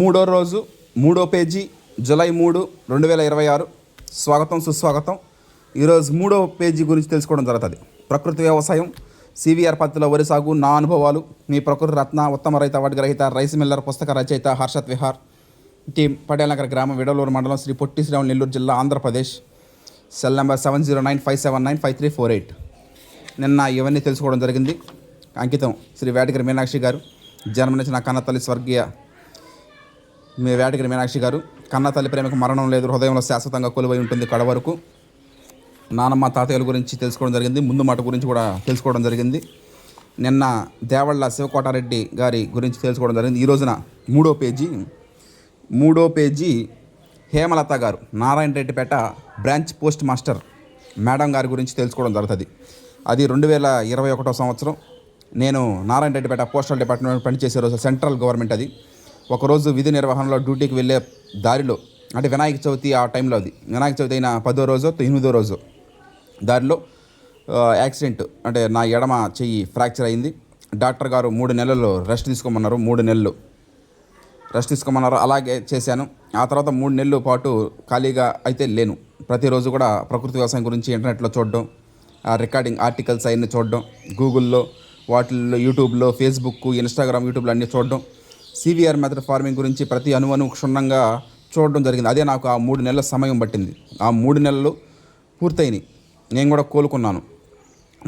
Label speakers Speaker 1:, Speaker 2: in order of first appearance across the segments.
Speaker 1: మూడో రోజు మూడో పేజీ జూలై 3, 2026. స్వాగతం సుస్వాగతం. ఈరోజు మూడో పేజీ గురించి తెలుసుకోవడం జరుగుతుంది. ప్రకృతి వ్యవసాయం, సివిఆర్ పద్ధతిలో వరి సాగు, నా అనుభవాలు. మీ ప్రకృతి రత్న, ఉత్తమ రైతు అవార్డు గ్రహీత, రైస్ మిల్లర్ పుస్తక రచయిత హర్షత్ విహార్, టీం పటేల్ నగర్ గ్రామం, విడలూరు మండలం, శ్రీ పొట్టి శ్రీరాములు, నెల్లూరు జిల్లా, ఆంధ్రప్రదేశ్. Cell number 7095795348. నిన్న ఇవన్నీ తెలుసుకోవడం జరిగింది. అంకితం శ్రీ వేటగిరి మీనాక్షి గారు. జన్మనిచ్చిన కన్నతల్లి స్వర్గీయ వేటగిరి మీనాక్షి గారు. కన్నతల్లి ప్రేమకు మరణం లేదు, హృదయంలో శాశ్వతంగా కొలువై ఉంటుంది కడ వరకు. నానమ్మ తాతయ్యల గురించి తెలుసుకోవడం జరిగింది. ముందు మాట గురించి కూడా తెలుసుకోవడం జరిగింది. నిన్న దేవళ్ళ శివకోటారెడ్డి గారి గురించి తెలుసుకోవడం జరిగింది. ఈ రోజున మూడో పేజీ హేమలత గారు, Narayana Reddipeta branch post master madam గారి గురించి తెలుసుకోవడం జరుగుతుంది. అది 2021 సంవత్సరం. నేను నారాయణ రెడ్డిపేట పోస్టల్ డిపార్ట్మెంట్ పనిచేసే రోజు, సెంట్రల్ గవర్నమెంట్ అది. ఒకరోజు విధి నిర్వహణలో డ్యూటీకి వెళ్ళే దారిలో, అంటే వినాయక చవితి ఆ టైంలో, అది వినాయక చవితి అయిన 10వ రోజు 8వ రోజు దారిలో యాక్సిడెంట్, అంటే నా ఎడమ చెయ్యి ఫ్రాక్చర్ అయింది. డాక్టర్ గారు 3 నెలలు రెస్ట్ తీసుకోమన్నారు. 3 నెలలు రెస్ట్ తీసుకోమన్నారు. అలాగే చేశాను. ఆ తర్వాత 3 నెలల పాటు ఖాళీగా అయితే లేను. ప్రతిరోజు కూడా ప్రకృతి వ్యవసాయం గురించి ఇంటర్నెట్లో చూడడం, రికార్డింగ్ ఆర్టికల్స్ అవన్నీ చూడడం, గూగుల్లో, వాటిల్లో, యూట్యూబ్లో, ఫేస్బుక్, ఇన్స్టాగ్రామ్, యూట్యూబ్లో అన్నీ చూడడం, సివిఆర్ మెథడ్ ఫార్మింగ్ గురించి ప్రతి అణువను క్షుణ్ణంగా చూడడం జరిగింది. అదే నాకు ఆ 3 నెలల సమయం పట్టింది. ఆ 3 నెలలు పూర్తయినాయి. నేను కూడా కోలుకున్నాను.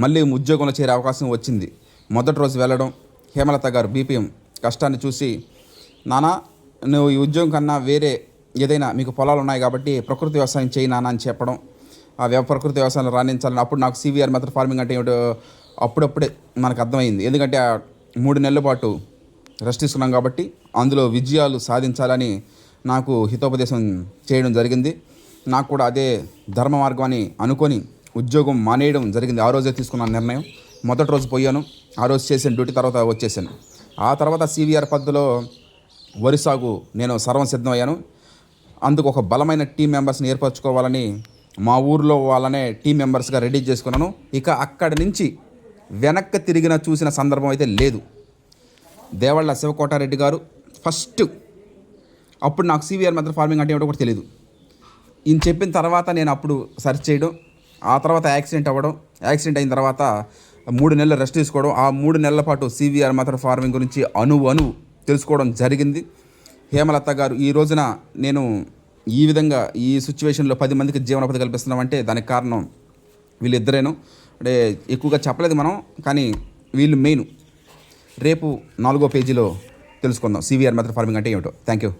Speaker 1: మళ్ళీ ఉద్యోగంలో చేరే అవకాశం వచ్చింది. మొదటి రోజు వెళ్ళడం, హేమలత గారు బీపీఎం కష్టాన్ని చూసి, నానా నువ్వు ఈ ఉద్యోగం కన్నా వేరే ఏదైనా, మీకు పొలాలు ఉన్నాయి కాబట్టి ప్రకృతి వ్యవసాయం చేయి నాన్న అని చెప్పడం, ప్రకృతి వ్యవసాయం రాణించాలని. అప్పుడు నాకు సివిఆర్ మెథడ్ ఫార్మింగ్ అంటే ఏమిటో అప్పుడప్పుడే మనకు అర్థమైంది. ఎందుకంటే ఆ 3 నెలల పాటు రెస్ట్ తీసుకున్నాం కాబట్టి అందులో విజయాలు సాధించాలని నాకు హితోపదేశం చేయడం జరిగింది. నాకు కూడా అదే ధర్మ మార్గం అని అనుకొని ఉద్యోగం మానేయడం జరిగింది. ఆ రోజే తీసుకున్న నిర్ణయం. మొదటి రోజు పోయాను, ఆ రోజు చేసిన డ్యూటీ, తర్వాత వచ్చేసాను. ఆ తర్వాత సివిఆర్ పద్ధతిలో వరి సాగు నేను సర్వం సిద్ధమయ్యాను. అందుకు ఒక బలమైన టీం మెంబర్స్ని ఏర్పరచుకోవాలని మా ఊర్లో వాళ్ళనే టీం మెంబర్స్గా రెడీ చేసుకున్నాను. ఇక అక్కడి నుంచి వెనక్కి తిరిగిన చూసిన సందర్భం అయితే లేదు. దేవళ్ళ శివకోటారెడ్డి గారు ఫస్ట్, అప్పుడు నాకు సివిఆర్ మెథడ్ ఫార్మింగ్ అంటే ఏమిటో కూడా తెలియదు. ఈయన చెప్పిన తర్వాత నేను అప్పుడు సెర్చ్ చేయడం, ఆ తర్వాత యాక్సిడెంట్ అవ్వడం, యాక్సిడెంట్ అయిన తర్వాత 3 నెలలు రెస్ట్ తీసుకోవడం, ఆ 3 నెలల పాటు సివిఆర్ మెథడ్ ఫార్మింగ్ గురించి అణువు తెలుసుకోవడం జరిగింది. హేమలత గారు, ఈ రోజున నేను ఈ విధంగా ఈ సిచ్యువేషన్లో 10 మందికి జీవనోపాధి కల్పిస్తున్నామంటే దానికి కారణం వీళ్ళిద్దరేను. అంటే ఎక్కువగా చెప్పలేదు మనం, కానీ వీళ్ళు మెయిన్. రేపు 4వ పేజీలో తెలుసుకుందాం సివిఆర్ మెథడ్ ఫార్మింగ్ అంటే ఏమిటో. Thank you.